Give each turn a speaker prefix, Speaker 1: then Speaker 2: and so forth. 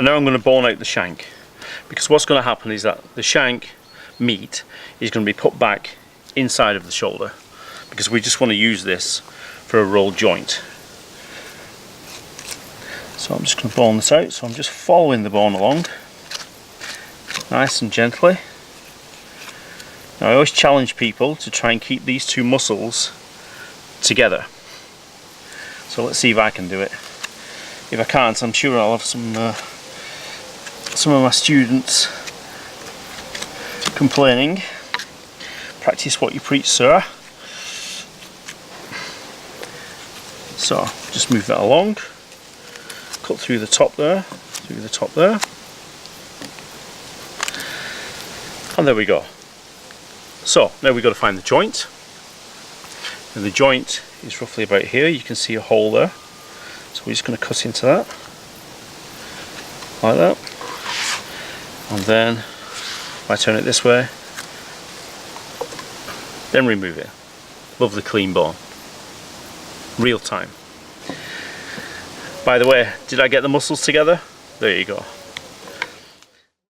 Speaker 1: And now I'm going to bone out the shank, because what's going to happen is that the shank meat is going to be put back inside of the shoulder, because we just want to use this for a roll joint. So I'm just going to bone this out, so I'm just following the bone along nice and gently. Now I always challenge people to try and keep these two muscles together, so let's see if I can do it. If I can't, I'm sure I'll have some of my students complaining. Practice what you preach, sir. So just move that along, cut through the top there, and there we go. So now we've got to find the joint, and the joint is roughly about here. You can see a hole there, so we're just going to cut into that like that, and then if I turn it this way, then remove it. Lovely clean bone, real time. By the way, did I get the muscles together? There you go.